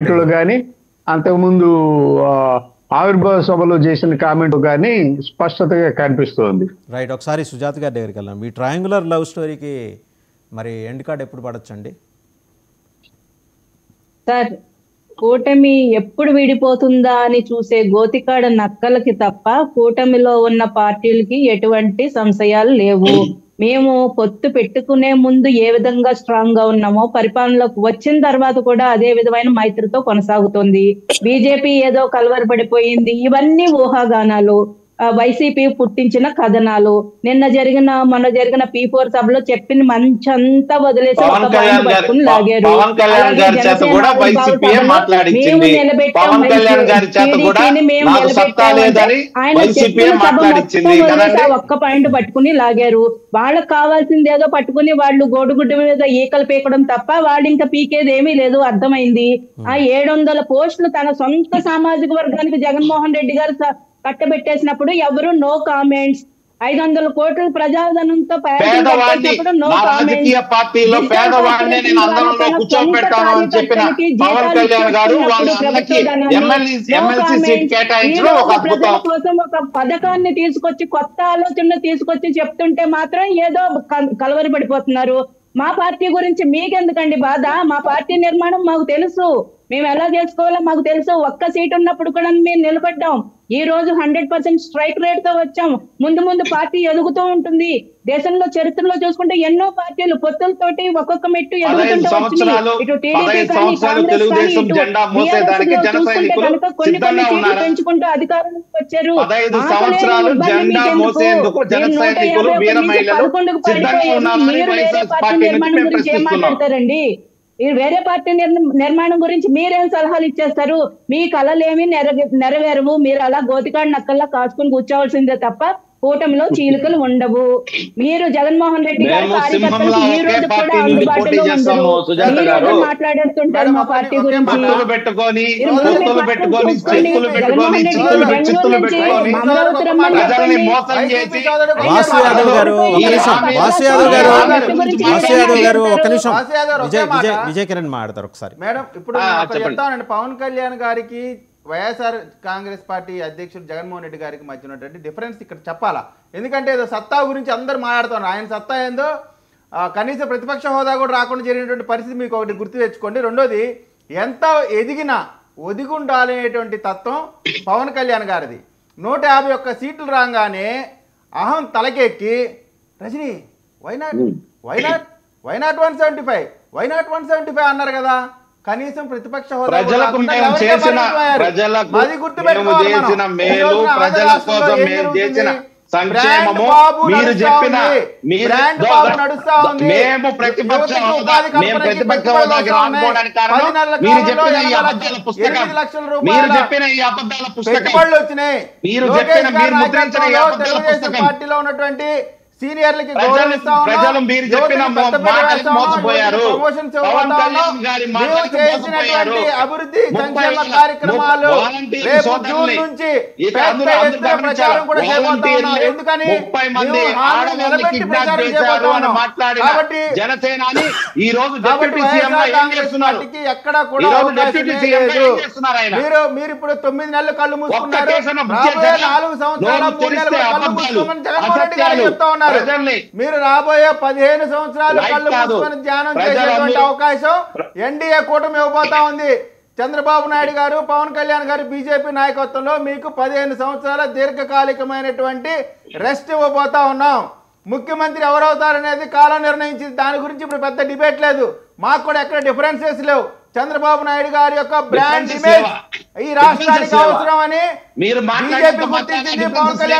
కానీ అంతకుముందు ఆవిర్భావ సభలో చేసిన కామెంట్ కానీ స్పష్టతగా కనిపిస్తోంది. రైట్, ఒకసారి సుజాత గారి దగ్గరికి వెళ్ళాం. ఈ ట్రయాంగులర్ లవ్ స్టోరీకి మరి ఎండ్ కార్డ్ ఎప్పుడు పడొచ్చండి? సార్, కూటమి ఎప్పుడు విడిపోతుందా అని చూసే గోతికాడ నక్కలకి తప్ప కూటమిలో ఉన్న పార్టీలకి ఎటువంటి సంశయాలు లేవు. మేము పొత్తు పెట్టుకునే ముందు ఏ విధంగా స్ట్రాంగ్ గా ఉన్నామో పరిపాలనలోకి వచ్చిన తర్వాత కూడా అదే విధమైన మైత్రితో కొనసాగుతుంది. బీజేపీ ఏదో కలవరపడిపోయింది, ఇవన్నీ ఊహాగానాలు, వైసీపీ పుట్టించిన కథనాలు. మొన్న జరిగిన P4 సభలో చెప్పిన మంచంతా వదిలేసి పట్టుకుని లాగారు. ఒక్క పాయింట్ పట్టుకుని లాగారు. వాళ్ళకి కావాల్సింది ఏదో పట్టుకుని వాళ్ళు గోడుగుడ్డ మీద ఈకలు పీకడం తప్ప వాళ్ళు ఇంకా పీకేది ఏమీ లేదు, అర్థమైంది. ఆ 700 పోస్టులు తన సొంత సామాజిక వర్గానికి జగన్మోహన్ రెడ్డి గారు కట్టబెట్టేసినప్పుడు ఎవరు నో కామెంట్స్. 500 కోట్ల ప్రజాధనంతో నో కామెంట్స్. ప్రజల కోసం ఒక పథకాన్ని తీసుకొచ్చి కొత్త ఆలోచన తీసుకొచ్చి చెప్తుంటే మాత్రం ఏదో కలవరి పడిపోతున్నారు. మా పార్టీ గురించి మీకెందుకండి బాధ? మా పార్టీ నిర్మాణం మాకు తెలుసు, మేము ఎలా చేసుకోవాలో మాకు తెలుసు. ఒక్క సీట్ ఉన్నప్పుడు కూడా మేము నిలబడ్డాం. ఈ రోజు 100% స్ట్రైక్ రేట్ తో వచ్చాం. ముందు పార్టీ ఎదుగుతూ ఉంటుంది. దేశంలో చరిత్రలో చూసుకుంటే ఎన్నో పార్టీలు పొత్తులతోటి ఒక్కొక్క మెట్టు ఎదుగుతుంటూ వచ్చింది. ఇటు టీడీపీ కానీ కాంగ్రెస్ కానీ కొన్ని సీట్లు పెంచుకుంటూ అధికారంలోకి వచ్చారు. 11కు పడిపోయారు. మీరు వేరే పార్టీ నిర్మాణం గురించి ఏం మాట్లాడతారండి? వేరే పార్టీ నిర్మాణం గురించి మీరేం సలహాలు ఇచ్చేస్తారు? మీ కళలేమి నెరవేరవు. మీరు అలా గోతికాడు నక్కల్లా కాచుకుని కూర్చోవలసిందే తప్ప కూటమిలో చీలికలు ఉండవు. మీరు జగన్మోహన్ రెడ్డి గారి కార్యకర్తలు ఈ రోజు కూడా అందుబాటులో ఉండరు. మాట్లాడుతుంటారు మా పార్టీ గురించి. విజయ్ కిరణ్ మాట్లాడతారు ఒకసారి. మేడం, ఇప్పుడు చెప్తానండి, పవన్ కళ్యాణ్ గారికి వైఎస్ఆర్ కాంగ్రెస్ పార్టీ అధ్యక్షుడు జగన్మోహన్ రెడ్డి గారికి మధ్య ఉన్నటువంటి డిఫరెన్స్ ఇక్కడ చెప్పాలా? ఎందుకంటే ఏదో సత్తా గురించి అందరూ మాట్లాడుతున్నారు. ఆయన సత్తా ఏందో కనీస ప్రతిపక్ష హోదా కూడా రాకుండా జరిగినటువంటి పరిస్థితి మీకు ఒకటి గుర్తు తెచ్చుకోండి. రెండోది, ఎంత ఎదిగినా ఒదిగి ఉండాలనేటువంటి తత్వం పవన్ కళ్యాణ్ గారిది. 151 సీట్లు రాగానే అహం తలకెక్కి రజనీ వైనాట్ 175 అన్నారు కదా. కనీసం ప్రతిపక్ష హోదా సంక్షేమము మీరు చెప్పిన మేము ప్రతిపక్ష హోదాకి రాకపోవడానికి కారణం మీరు చెప్పిన ఈ అబద్ధాల పుస్తకం, మీరు చెప్పిన ఈ అబద్ధాల పుస్తకం, మీరు చెప్పిన మీరు ముద్రించిన ఈ అబద్ధాల పుస్తకం. పార్టీలో ఉన్నటువంటి సీనియర్లకి ప్రజలు మీరు చెప్పిన మాటలకు మోసపోయారు. అభివృద్ధి సంక్షేమ కార్యక్రమాలు రేపు జూన్ నుంచి ప్రచారం కూడా చేయబోతున్నాం. ఎందుకని నిలబెట్టి ప్రచారం చేయబోతున్నాం. కాబట్టి జనసేనాని ఈ రోజు పార్టీకి ఎక్కడ కూడా మీరు ఇప్పుడు 9 నెలలు కళ్ళు మూసుకున్నారు. 4 సంవత్సరాల 3 నెలలు కళ్ళు మూసుకోమని జగన్మోహన్ రెడ్డి గారు చెప్తా ఉన్నారు. మీరు రాబోయే 15 సంవత్సరాలు కళ్ళు మూసుకొని ధ్యానం చేసేటువంటి అవకాశం ఎన్డీఏ కూటమి ఇవ్వబోతా ఉంది. చంద్రబాబు నాయుడు గారు, పవన్ కళ్యాణ్ గారు బీజేపీ నాయకత్వంలో మీకు 15 సంవత్సరాల దీర్ఘకాలికమైనటువంటి రెస్ట్ ఇవ్వబోతా ఉన్నాం. ముఖ్యమంత్రి ఎవరవుతారనేది కాలం నిర్ణయించింది. దాని గురించి ఇప్పుడు పెద్ద డిబేట్ లేదు. మాకు కూడా ఎక్కడ డిఫరెన్సెస్ లేవు. చంద్రబాబు నాయుడు గారి యొక్క బ్రాండ్ ఇమేజ్ ఈ రాష్ట్రానికి అవసరం అని బీజేపీ గుర్తించింది. పవన్ కళ్యాణ్